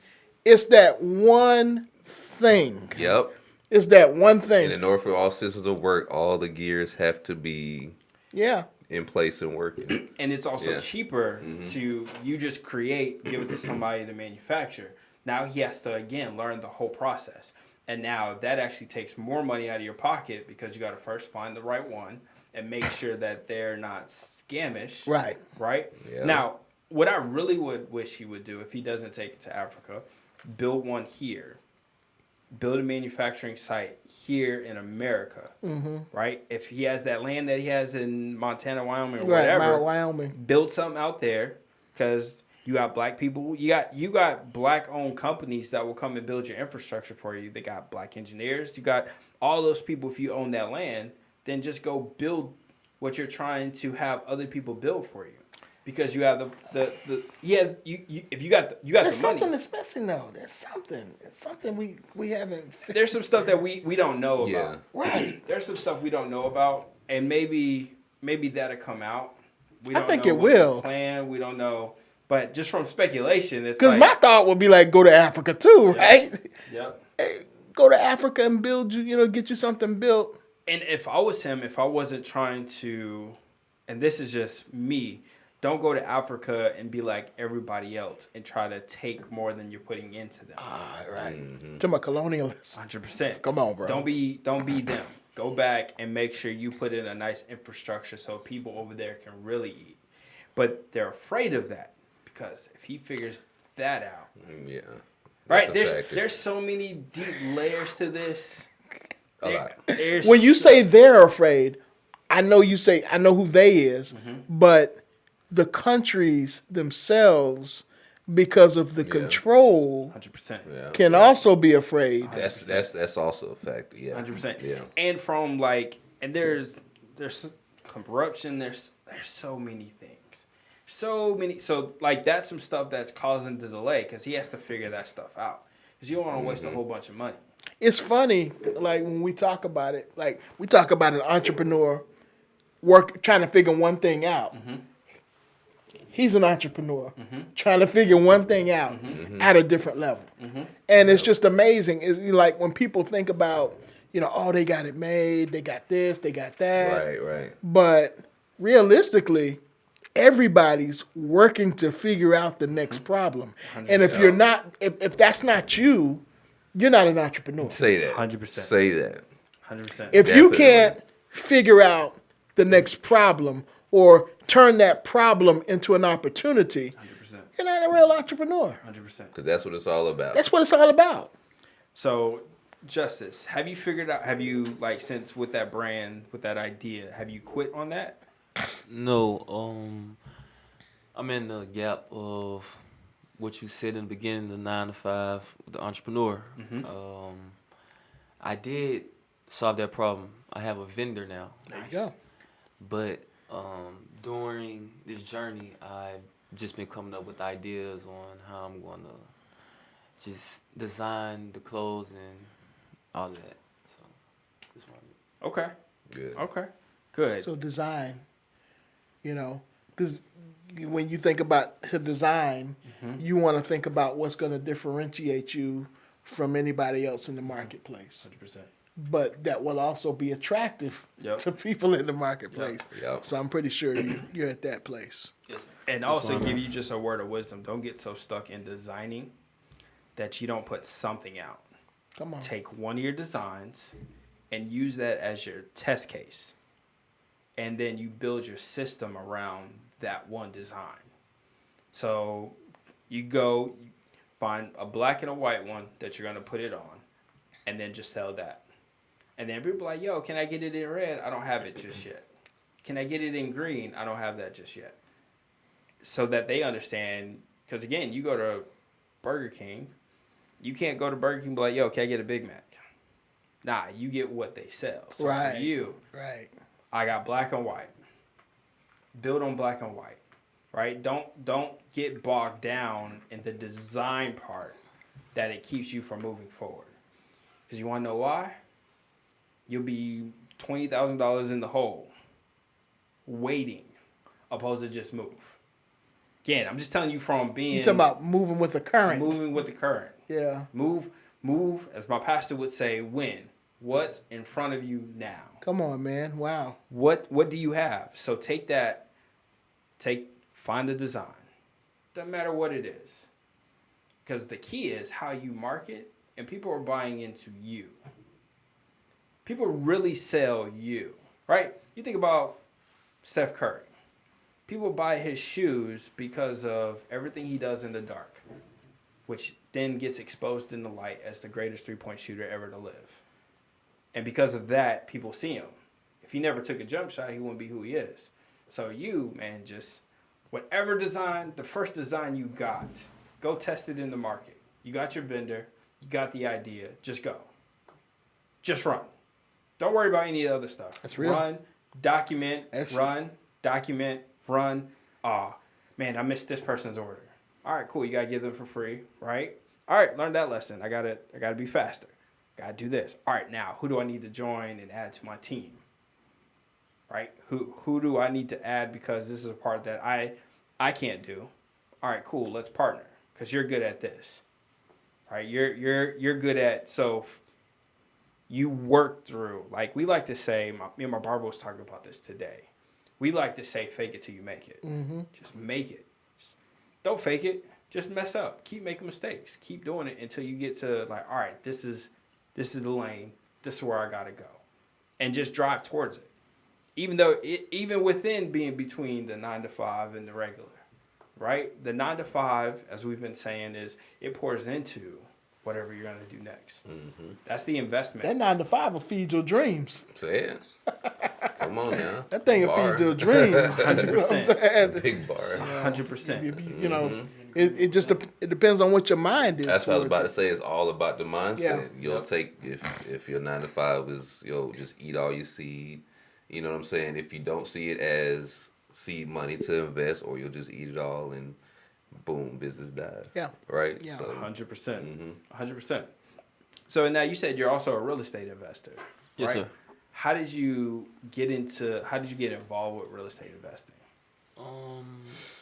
it's that one thing. Yep. It's that one And thing. in order for all systems to work, all the gears have to be Yeah. in place and working. and it's also Yeah. cheaper to you just create, give it to somebody to manufacture. Now he has to again learn the whole process, and now that actually takes more money out of your pocket because you got to first find the right one and make sure that they're not scamish. Right. Right. Yeah. Now, what I really would wish he would do if he doesn't take it to Africa, build one here. Build a manufacturing site here in America, right? If he has that land that he has in Montana, Wyoming, or Right. whatever, Wyoming. build something out there because you got black people. You got black-owned companies that will come and build your infrastructure for you. They got black engineers. You got all those people. If you own that land, then just go build what you're trying to have other people build for you. Because you have he has if you got There's the money. something that's missing though. There's something we haven't. There's some stuff that we don't know about. Yeah. Right. There's some stuff we don't know about, and maybe that'll come out. We I don't think know it what the will. plan, we don't know, but just from speculation, it's Because like, my thought would be like, go to Africa too, right? yep. Hey, go to Africa and build get you something built. And if I was him, if I wasn't trying to, and this is just me, don't go to Africa and be like everybody else and try to take more than you're putting into them. Right. To my colonialists. 100%. Come on, bro. Don't be them. Go back and make sure you put in a nice infrastructure so people over there can really eat. But they're afraid of that because if he figures that out, Yeah. right? That's a factor. There's so many deep layers to this. A lot. There's When you so- say they're afraid, I know who they is, but the countries themselves, because of the Yeah. control, 100%. Yeah. can also be afraid. That's also a factor. Yeah. 100%. Yeah. And from and there's corruption. There's so many things. So that's some stuff that's causing the delay because he has to figure that stuff out because you don't want to waste a whole bunch of money. It's funny, like when we talk about it, like we talk about an entrepreneur trying to figure one thing out. He's an entrepreneur trying to figure one thing out at a different level. And it's just amazing. It's like when people think about, oh, they got it made, they got this, they got that. Right. But realistically, everybody's working to figure out the next problem. And if you're not, if that's not you, you're not an entrepreneur. Say that. 100%. Say that. 100%. If you Definitely. can't figure out the next problem or turn that problem into an opportunity, 100%. you're not a real entrepreneur. 100%. Because that's what it's all about. That's what it's all about. So, Justice, have you figured out? Have you since with that brand, with that idea, have you quit on that? No, I'm in the gap of what you said in the beginning, the 9 to 5, the entrepreneur. I did solve that problem. I have a vendor now. There you go. But during this journey, I've just been coming up with ideas on how I'm going to just design the clothes and all of that. So, this one. Okay. Good. Okay. Good. So design, because when you think about the design, you want to think about what's going to differentiate you from anybody else in the marketplace. 100%. But that will also be attractive Yep. to people in the marketplace. Yep. So I'm pretty sure you're at that place. Yes, sir. And also give you just a word of wisdom. Don't get so stuck in designing that you don't put something out. Come on. Take one of your designs and use that as your test case. And then you build your system around that one design. So you go find a black and a white one that you're going to put it on and then just sell that. And then people are like, yo, can I get it in red? I don't have it just yet. Can I get it in green? I don't have that just yet. So that they understand, because again, you go to Burger King, you can't go to Burger King and be like, yo, can I get a Big Mac? Nah, you get what they sell. So Right. for you, Right. I got black and white. Build on black and white, right? Don't get bogged down in the design part that it keeps you from moving forward. Because you want to know why? You'll be $20,000 in the hole waiting opposed to just move. Again, I'm just telling you from being... You talking about moving with the current. Moving with the current. Yeah. Move, as my pastor would say, win. What's in front of you now? Come on, man. Wow. What do you have? So find a design. Doesn't matter what it is. Because the key is how you market, and people are buying into you. People really sell you, right? You think about Steph Curry. People buy his shoes because of everything he does in the dark, which then gets exposed in the light as the greatest three-point shooter ever to live. And because of that, people see him. If he never took a jump shot, he wouldn't be who he is. So you, man, just whatever design, the first design you got, go test it in the market. You got your vendor, you got the idea, just go. Just run. Don't worry about any other stuff. That's real. Run, document, Excellent. run, document, run. Man, I missed this person's order. All right, cool. You gotta give them for free, right? All right, learn that lesson. I gotta be faster. Gotta do this. All right, now who do I need to join and add to my team? Right? Who do I need to add because this is a part that I can't do? All right, cool. Let's partner because you're good at this. Right? You're good at so. You work through, like we like to say, me and my barber was talking about this today. We like to say, fake it till you make it. Mm-hmm. Just make it. Don't fake it. Just mess up. Keep making mistakes. Keep doing it until you get to like, all right, this is the lane. This is where I gotta go, and just drive towards it. Even within being between the 9 to 5 and the regular, right? The 9 to 5, as we've been saying, is it pours into whatever you're gonna do next. Mm-hmm. That's the investment. That 9 to 5 will feed your dreams. So yeah. Come on now. That thing will feed your dreams. 100%. Big bar. 100%. You know, it depends on what your mind is. That's what I was about to say. It's all about the mindset. Yeah. You'll take if your 9 to 5 is just eat all you see. You know what I'm saying? If you don't see it as seed money to invest, or you'll just eat it all and boom, business dies. Yeah. Right. Yeah. So, 100%. 100%. So now you said you're also a real estate investor. Yes, right? sir. How did you get involved with real estate investing?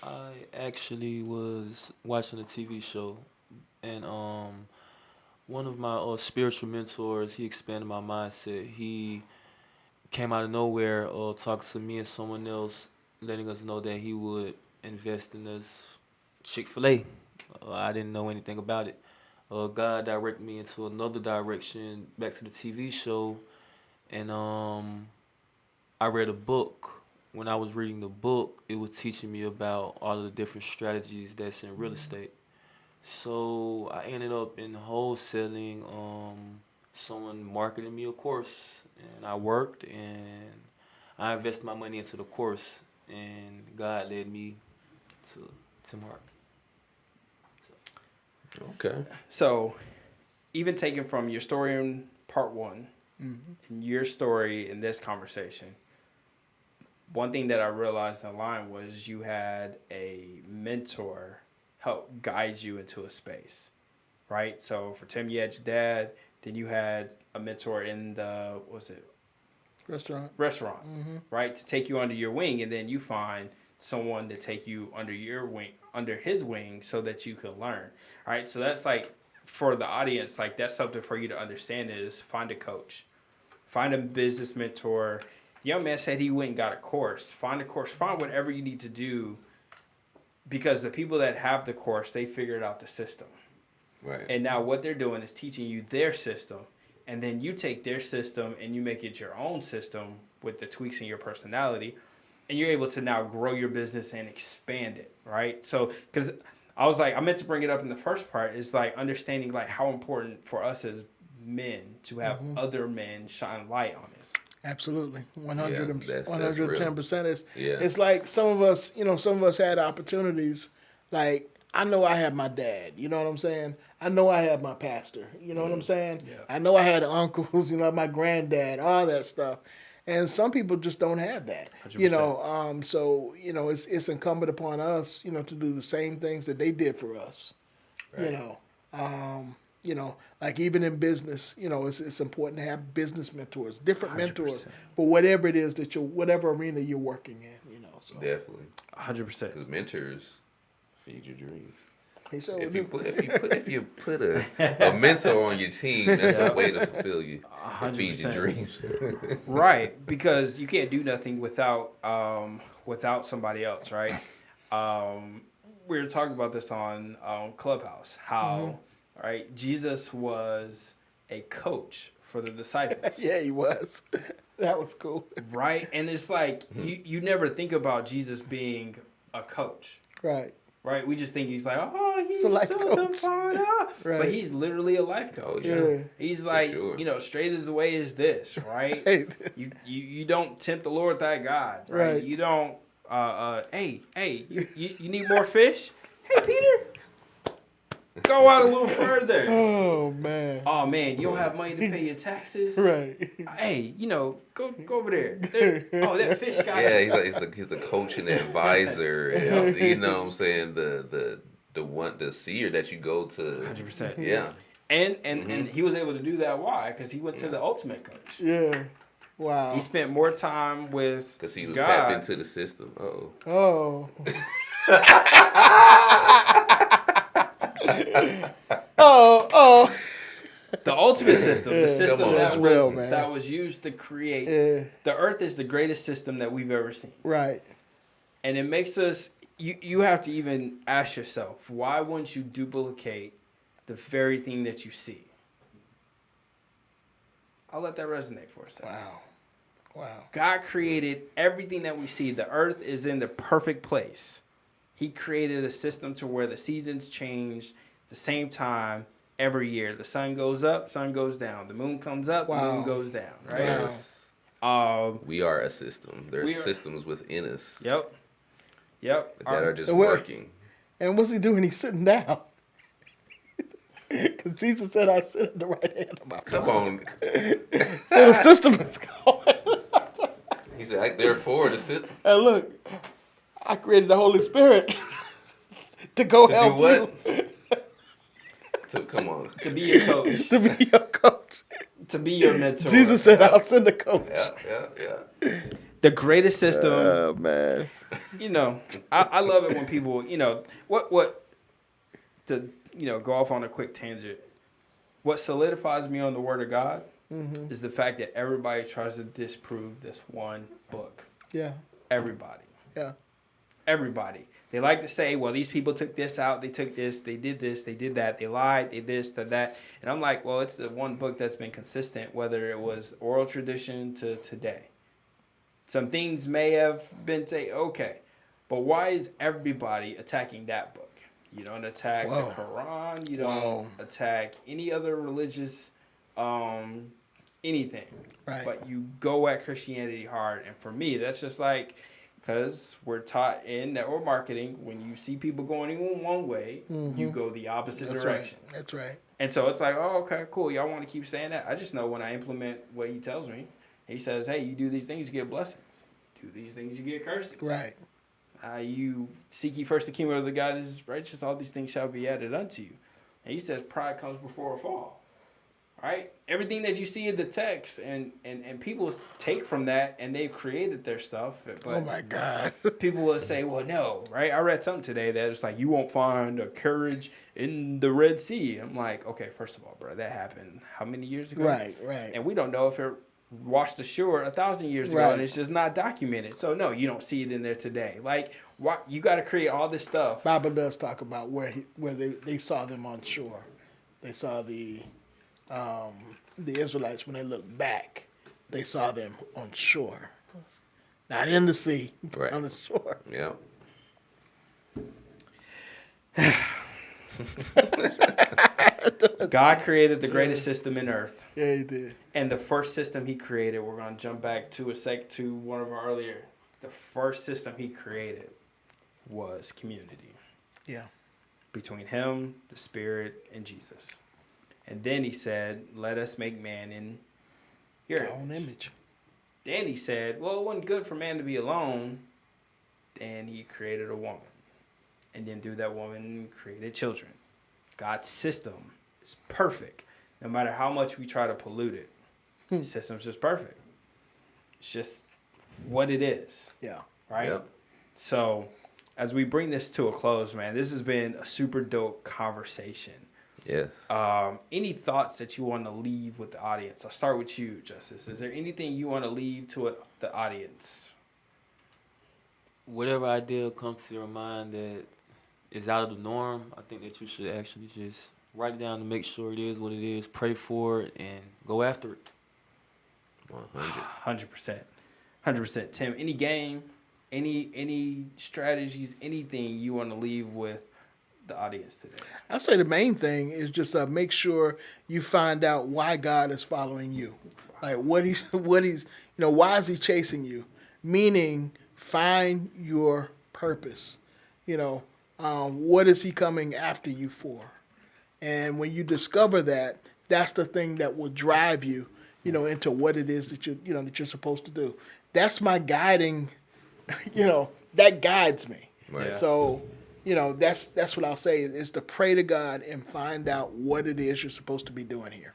I actually was watching a TV show, and one of my spiritual mentors, he expanded my mindset. He came out of nowhere, talking to me and someone else, letting us know that he would invest in this Chick-fil-A. I didn't know anything about it. God directed me into another direction, back to the TV show, and I read a book. When I was reading the book, it was teaching me about all of the different strategies that's in real estate. So I ended up in wholesaling. Someone marketed me a course, and I worked, and I invested my money into the course, and God led me to Tim Harvey. okay. So even taken from your story in part 1 and your story in this conversation, one thing that I realized in line was you had a mentor help guide you into a space, right? So for Tim, you had your dad, then you had a mentor in the, Restaurant. right? To take you under your wing, and then you find someone to take you under his wing so that you can learn, right? So that's like, for the audience, like that's something for you to understand is find a coach, find a business mentor. Young man said he went and got a course. Find a course. Find whatever you need to do, because the people that have the course, they figured out the system. Right. And now what they're doing is teaching you their system, and then you take their system and you make it your own system with the tweaks in your personality, and you're able to now grow your business and expand it, right? So, because I meant to bring it up in the first part, is like understanding like how important for us as men to have other men shine light on this. Absolutely, Yeah, 110%. Yeah. It's like some of us had opportunities. Like I know I had my dad. You know what I'm saying? I know I had my pastor. You know what I'm saying? Yeah. I know I had uncles. You know, my granddad, all that stuff. And some people just don't have that. 100%. You know, so you know, it's incumbent upon us, you know, to do the same things that they did for us. Right. You know, You know, like even in business, you know, it's important to have business mentors, different mentors 100%. for whatever it is that whatever arena you're working in. You know, so Definitely. 100%. Because mentors feed your dreams. he said, If you put a mentor on your team, that's a way to fulfill you and feed your 100%. dreams. Right, because you can't do nothing without somebody else, right? We were talking about this on Clubhouse, how right Jesus was a coach for the disciples. yeah, he was. That was cool. Right, and it's like you never think about Jesus being a coach. Right. Right, we just think he's like, oh, he's a life so coach. fun, Right. but he's literally a life coach. Oh, yeah. Yeah. He's like, sure. you know, straight as the way is this, right? Hey. You don't tempt the Lord thy God, right? Right. You don't, hey, you need more fish? Hey, Peter, go out a little further. Oh man. Oh man, you don't have money to pay your taxes? Right. Hey, you know, go over there. That fish got Yeah, you. he's the coach and the advisor, and you know what I'm saying, the seer that you go to. 100%. Yeah. And he was able to do that. Why? Because he went to the ultimate coach. Yeah. Wow. He spent more time with Because he was God. tapped into the system. Oh. oh. The ultimate system, the system Come on. that That's was real, man. that was used to create. Yeah. The earth is the greatest system that we've ever seen. Right. And it makes us, you have to even ask yourself, why wouldn't you duplicate the very thing that you see? I'll let that resonate for a second. Wow. God created everything that we see. The earth is in the perfect place. He created a system to where the seasons change the same time every year. The sun goes up, sun goes down. The moon comes up, the moon goes down. Right? Wow. We are a system. There's We are- systems within us Yep. that are just Well, working. And what's he doing? He's sitting down. Because Jesus said, I sit at the right hand of my Come Father. on. So the system is going. He said, therefore, the system. And look, I created the Holy Spirit to go To do help what? you. Come on. To be your coach. To be your coach. To be your mentor. Jesus said, I'll send a coach. Yeah. The greatest system. Oh, man. You know, I love it when people, you know, to, you know, go off on a quick tangent. What solidifies me on the Word of God is the fact that everybody tries to disprove this one book. Yeah. Everybody. Yeah. Everybody. They like to say, well, these people took this out, they took this, they did that, they lied, they this, that. And I'm like, well, it's the one book that's been consistent, whether it was oral tradition to today. Some things may have been okay, but why is everybody attacking that book? You don't attack the Quran, you don't attack any other religious anything. Right. But you go at Christianity hard. And for me, that's just like, because we're taught in network marketing, when you see people going in one way, you go the opposite direction. Right. That's right. And so it's like, oh, okay, cool. Y'all want to keep saying that? I just know when I implement what he tells me, he says, hey, you do these things, you get blessings. Do these things, you get curses. Right. You seek ye first the kingdom of the God and his righteousness, all these things shall be added unto you. And he says pride comes before a fall. Right? Everything that you see in the text and people take from that and they've created their stuff. But Oh, my God. people will say, well, no, right? I read something today that it's like, you won't find a courage in the Red Sea. I'm like, okay, first of all, bro, that happened how many years ago? Right. And we don't know if it washed ashore 1,000 years ago, Right. and it's just not documented. So no, you don't see it in there today. Like, what you got to create all this stuff. Bible does talk about where they saw them on shore. They saw the Israelites when they looked back. They saw them on shore, not in the sea, Right. on the shore. Yeah. God created the greatest system in earth, Yeah, he did. and the first system he created, we're going to jump back to to one of our earlier. The first system he created was community. Yeah. Between him, the Spirit, and Jesus. And then he said, let us make man in your Our own image. Then he said, well, it wasn't good for man to be alone. Then he created a woman. And then through that woman, created children. God's system It's perfect. No matter how much we try to pollute it, the system's just perfect. It's just what it is. Yeah. Right? Yep. So as we bring this to a close, man, this has been a super dope conversation. Yes. Any thoughts that you want to leave with the audience? I'll start with you, Justice. Is there anything you want to leave to the audience? Whatever idea comes to your mind that is out of the norm, I think that you should actually just write it down to make sure it is what it is, pray for it, and go after it. 100. 100%. Tim, any game, any strategies, anything you want to leave with the audience today? I'd say the main thing is just make sure you find out why God is following you. Like what he's, why is he chasing you? Meaning, find your purpose. What is he coming after you for? And when you discover that, that's the thing that will drive you, into what it is that you're supposed to do. That's my guiding, that guides me. Right. Yeah. So, that's what I'll say is to pray to God and find out what it is you're supposed to be doing here.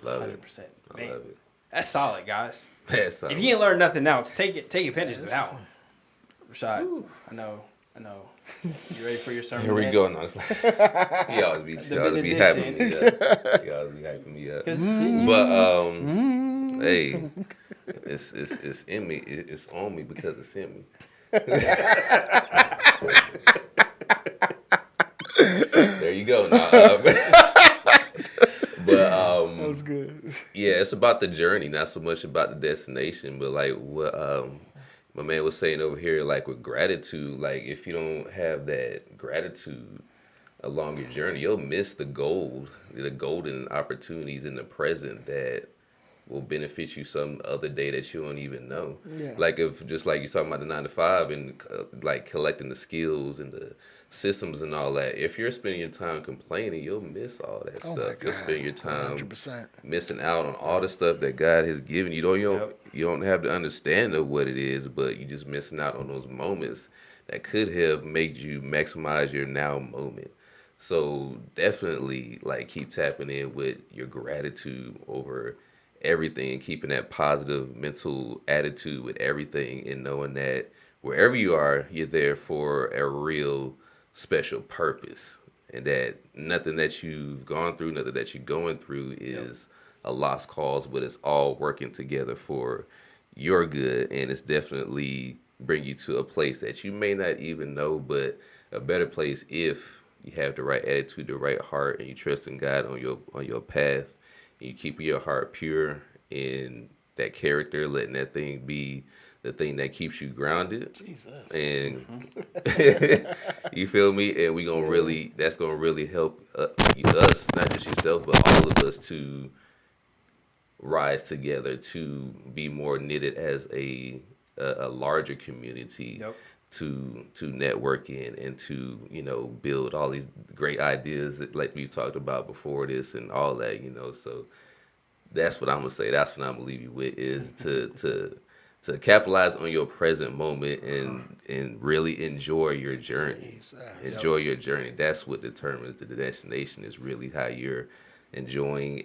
Love it. 100%. I Man, love it. that's solid, guys. That's If you ain't learned nothing else, take a picture of that one. Rashad, I know. You ready for your sermon? Here we man? go. No, he always be hyping me up. He always be hyping me up. But hey, it's in me. It's on me because it's in me. There you go. That was good. Yeah, it's about the journey, not so much about the destination. But like what my man was saying over here, like with gratitude, like if you don't have that gratitude along your journey, you'll miss the golden opportunities in the present that will benefit you some other day that you don't even know. Yeah. Like if just like you're talking about the 9 to 5 and like collecting the skills and the systems and all that. If you're spending your time complaining, you'll miss all that Oh my stuff. You'll God. spend your time 100%. missing out on all the stuff that God has given you. You don't have the understanding of what it is, but you're just missing out on those moments that could have made you maximize your now moment. So definitely like keep tapping in with your gratitude over everything, keeping that positive mental attitude with everything, and knowing that wherever you are, you're there for a real special purpose, and that nothing that you've gone through, nothing that you're going through is a lost cause, but it's all working together for your good, and it's definitely bring you to a place that you may not even know, but a better place if you have the right attitude, the right heart, and you trust in God on your path, and you keep your heart pure in that character, letting that thing be the thing that keeps you grounded. Jesus. And you feel me? And that's gonna really help us, not just yourself, but all of us to rise together, to be more knitted as a larger community. Yep. To network in and to build all these great ideas that, like we talked about before this and all that, so that's what I'm gonna say. That's what I'm gonna leave you with, is to capitalize on your present moment and really enjoy your journey. Jesus. Enjoy your journey. That's what determines the destination, is really how you're enjoying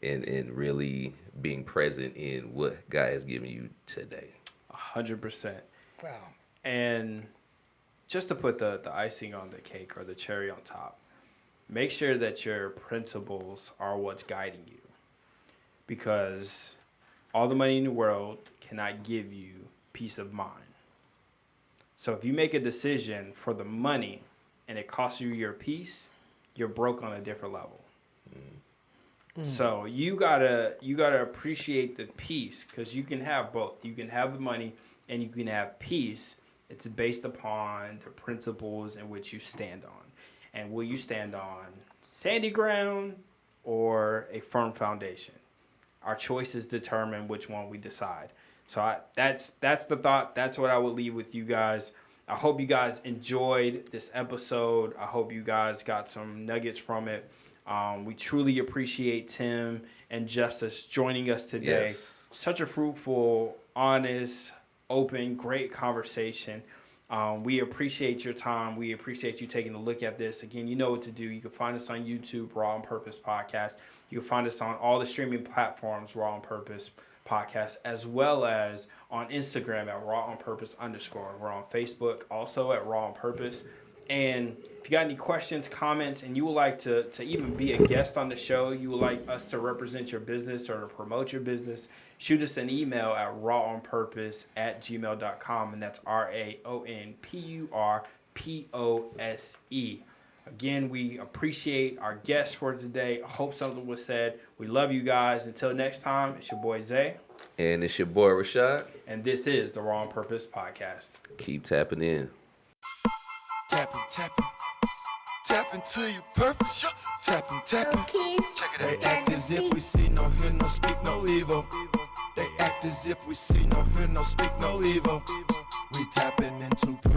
and really being present in what God has given you today. 100%. Wow. And just to put the icing on the cake or the cherry on top, make sure that your principles are what's guiding you. Because all the money in the world cannot give you peace of mind. So if you make a decision for the money and it costs you your peace, you're broke on a different level. So you gotta appreciate the peace, because you can have both. You can have the money and you can have peace. It's based upon the principles in which you stand on. And will you stand on sandy ground or a firm foundation? Our choices determine which one we decide. So that's the thought. That's what I would leave with you guys. I hope you guys enjoyed this episode. I hope you guys got some nuggets from it. We truly appreciate Tim and Justice joining us today. Yes. Such a fruitful, honest, open, great conversation. We appreciate your time. We appreciate you taking a look at this. Again, you know what to do. You can find us on YouTube, Raw on Purpose Podcast. You can find us on all the streaming platforms, Raw on Purpose Podcast, as well as on Instagram at Raw on Purpose _. We're on Facebook also at Raw on Purpose. And if you got any questions, comments, and you would like to even be a guest on the show, you would like us to represent your business or to promote your business, shoot us an email at rawonpurpose@gmail.com, and that's RAONPURPOSE. Again, we appreciate our guests for today. I hope something was said. We love you guys. Until next time, it's your boy Zay. And it's your boy Rashad. And this is the Raw on Purpose Podcast. Keep tapping in. Tapping, tapping. Tap into your purpose. Tapping, tapping. Check it. They act as if we see, no hear, no speak, no evil. They act as if we see, no hear, no speak, no evil. We tapping into purpose.